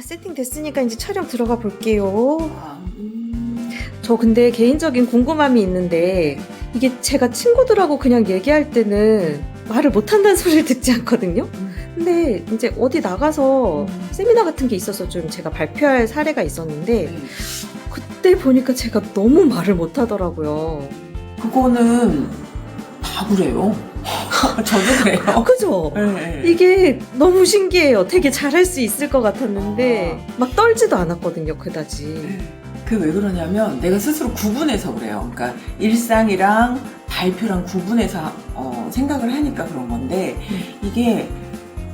세팅 됐으니까 이제 촬영 들어가 볼게요. 저 근데 개인적인 궁금함이 있는데 이게 제가 친구들하고 그냥 얘기할 때는 말을 못한다는 소리를 듣지 않거든요. 근데 이제 어디 나가서 세미나 같은 게 있어서 좀 제가 발표할 사례가 있었는데 그때 보니까 제가 너무 말을 못하더라고요. 그거는 다 그래요. 저도 그래요. 그죠? 네. 이게 너무 신기해요. 되게 잘할 수 있을 것 같았는데 막 떨지도 않았거든요, 그다지. 그 왜 그러냐면 내가 스스로 구분해서 그래요. 그러니까 일상이랑 발표랑 구분해서 생각을 하니까 그런 건데 이게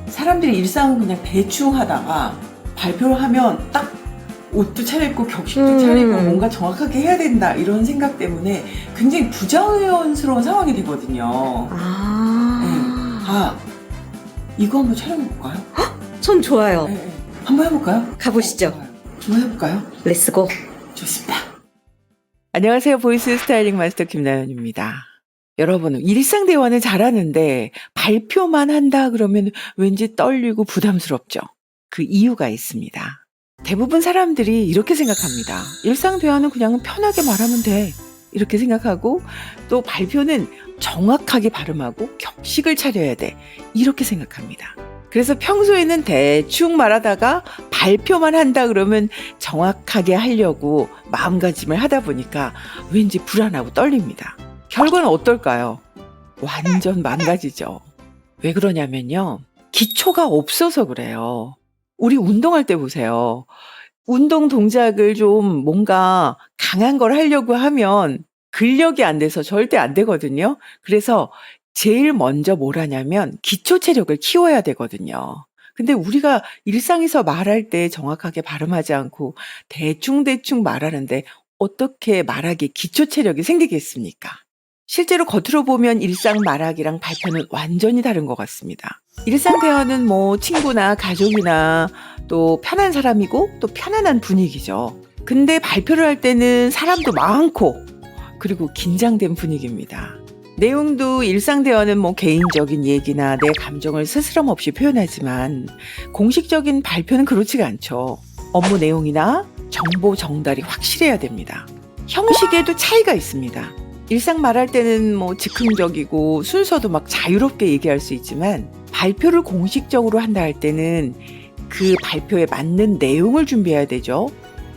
사람들이 일상은 그냥 대충 하다가 발표를 하면 딱 옷도 차려입고 격식도 차리고 뭔가 정확하게 해야 된다 이런 생각 때문에 굉장히 부자연스러운 상황이 되거든요. 이거 한번 촬영해볼까요? 전 좋아요. 네. 한번 해볼까요? 가보시죠. 좀 해볼까요? 렛츠고. 좋습니다. 안녕하세요. 보이스 스타일링 마스터 김나연입니다. 여러분, 일상 대화는 잘하는데 발표만 한다 그러면 왠지 떨리고 부담스럽죠. 그 이유가 있습니다. 대부분 사람들이 이렇게 생각합니다. 일상 대화는 그냥 편하게 말하면 돼. 이렇게 생각하고 또 발표는 정확하게 발음하고 격식을 차려야 돼. 이렇게 생각합니다. 그래서 평소에는 대충 말하다가 발표만 한다 그러면 정확하게 하려고 마음가짐을 하다 보니까 왠지 불안하고 떨립니다. 결과는 어떨까요? 완전 망가지죠. 왜 그러냐면요. 기초가 없어서 그래요. 우리 운동할 때 보세요. 운동 동작을 좀 뭔가 강한 걸 하려고 하면 근력이 안 돼서 절대 안 되거든요. 그래서 제일 먼저 뭘 하냐면 기초 체력을 키워야 되거든요. 근데 우리가 일상에서 말할 때 정확하게 발음하지 않고 대충대충 말하는데 어떻게 말하기에 기초 체력이 생기겠습니까? 실제로 겉으로 보면 일상 말하기랑 발표는 완전히 다른 것 같습니다. 일상 대화는 뭐 친구나 가족이나 또 편한 사람이고 또 편안한 분위기죠. 근데 발표를 할 때는 사람도 많고 그리고 긴장된 분위기입니다. 내용도 일상 대화는 뭐 개인적인 얘기나 내 감정을 스스럼 없이 표현하지만 공식적인 발표는 그렇지가 않죠. 업무 내용이나 정보 전달이 확실해야 됩니다. 형식에도 차이가 있습니다. 일상 말할 때는 뭐 즉흥적이고 순서도 막 자유롭게 얘기할 수 있지만 발표를 공식적으로 한다 할 때는 그 발표에 맞는 내용을 준비해야 되죠.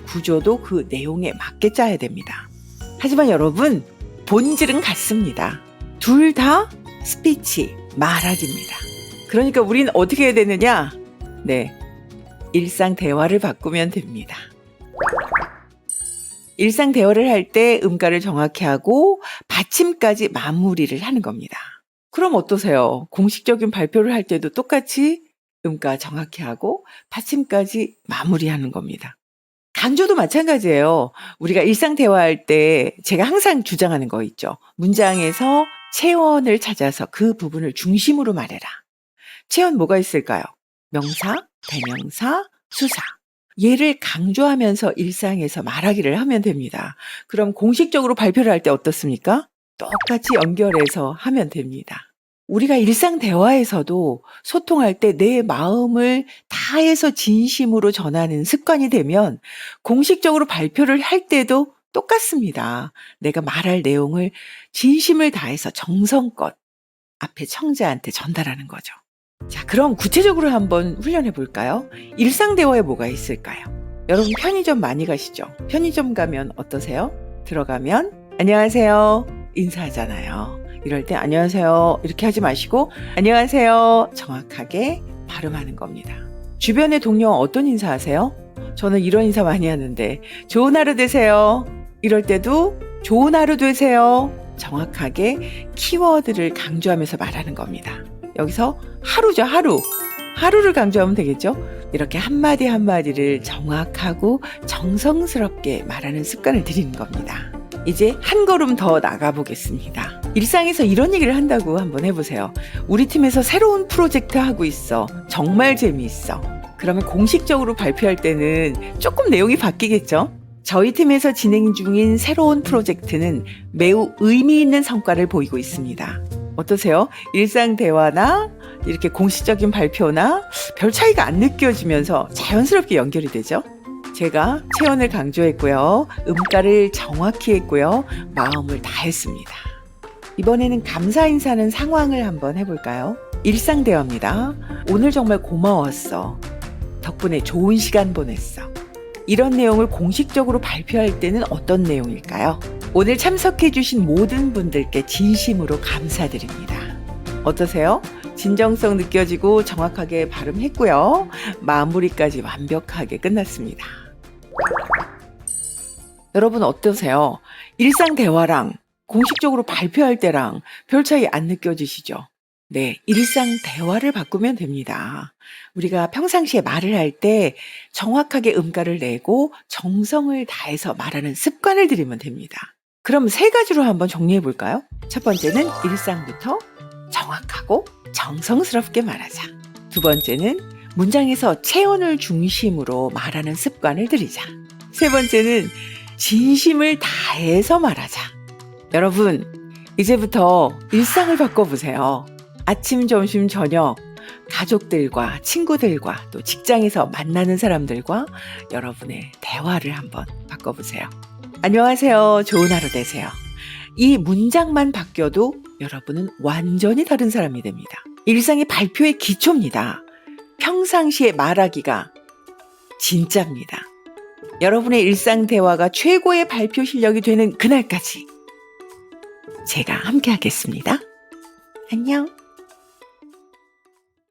구조도 그 내용에 맞게 짜야 됩니다. 하지만 여러분, 본질은 같습니다. 둘 다 스피치, 말하기입니다. 그러니까 우린 어떻게 해야 되느냐? 네, 일상 대화를 바꾸면 됩니다. 일상 대화를 할 때 음가를 정확히 하고 받침까지 마무리를 하는 겁니다. 그럼 어떠세요? 공식적인 발표를 할 때도 똑같이 음가 정확히 하고 받침까지 마무리하는 겁니다. 강조도 마찬가지예요. 우리가 일상 대화할 때 제가 항상 주장하는 거 있죠. 문장에서 체원을 찾아서 그 부분을 중심으로 말해라. 체원 뭐가 있을까요? 명사, 대명사, 수사. 얘를 강조하면서 일상에서 말하기를 하면 됩니다. 그럼 공식적으로 발표를 할 때 어떻습니까? 똑같이 연결해서 하면 됩니다. 우리가 일상 대화에서도 소통할 때 내 마음을 다해서 진심으로 전하는 습관이 되면 공식적으로 발표를 할 때도 똑같습니다. 내가 말할 내용을 진심을 다해서 정성껏 앞에 청자한테 전달하는 거죠. 자, 그럼 구체적으로 한번 훈련해 볼까요? 일상 대화에 뭐가 있을까요? 여러분 편의점 많이 가시죠? 편의점 가면 어떠세요? 들어가면 안녕하세요 인사하잖아요. 이럴 때 안녕하세요 이렇게 하지 마시고 안녕하세요 정확하게 발음하는 겁니다. 주변의 동료 어떤 인사하세요? 저는 이런 인사 많이 하는데 좋은 하루 되세요. 이럴 때도 좋은 하루 되세요. 정확하게 키워드를 강조하면서 말하는 겁니다. 여기서 하루죠, 하루. 하루를 강조하면 되겠죠? 이렇게 한마디 한마디를 정확하고 정성스럽게 말하는 습관을 들이는 겁니다. 이제 한 걸음 더 나가보겠습니다. 일상에서 이런 얘기를 한다고 한번 해보세요. 우리 팀에서 새로운 프로젝트 하고 있어. 정말 재미있어. 그러면 공식적으로 발표할 때는 조금 내용이 바뀌겠죠? 저희 팀에서 진행 중인 새로운 프로젝트는 매우 의미 있는 성과를 보이고 있습니다. 어떠세요? 일상 대화나 이렇게 공식적인 발표나 별 차이가 안 느껴지면서 자연스럽게 연결이 되죠? 제가 체온을 강조했고요. 음가를 정확히 했고요. 마음을 다했습니다. 이번에는 감사 인사는 상황을 한번 해볼까요? 일상 대화입니다. 오늘 정말 고마웠어. 덕분에 좋은 시간 보냈어. 이런 내용을 공식적으로 발표할 때는 어떤 내용일까요? 오늘 참석해주신 모든 분들께 진심으로 감사드립니다. 어떠세요? 진정성 느껴지고 정확하게 발음했고요. 마무리까지 완벽하게 끝났습니다. 여러분 어떠세요? 일상 대화랑 공식적으로 발표할 때랑 별 차이 안 느껴지시죠? 네, 일상 대화를 바꾸면 됩니다. 우리가 평상시에 말을 할 때 정확하게 음가를 내고 정성을 다해서 말하는 습관을 들이면 됩니다. 그럼 3가지로 한번 정리해 볼까요? 첫 번째는 일상부터 정확하고 정성스럽게 말하자. 두 번째는 문장에서 체온을 중심으로 말하는 습관을 들이자. 세 번째는 진심을 다해서 말하자. 여러분, 이제부터 일상을 바꿔보세요. 아침, 점심, 저녁, 가족들과 친구들과 또 직장에서 만나는 사람들과 여러분의 대화를 한번 바꿔보세요. 안녕하세요. 좋은 하루 되세요. 이 문장만 바뀌어도 여러분은 완전히 다른 사람이 됩니다. 일상의 발표의 기초입니다. 평상시에 말하기가 진짜입니다. 여러분의 일상 대화가 최고의 발표 실력이 되는 그날까지 제가 함께 하겠습니다. 안녕.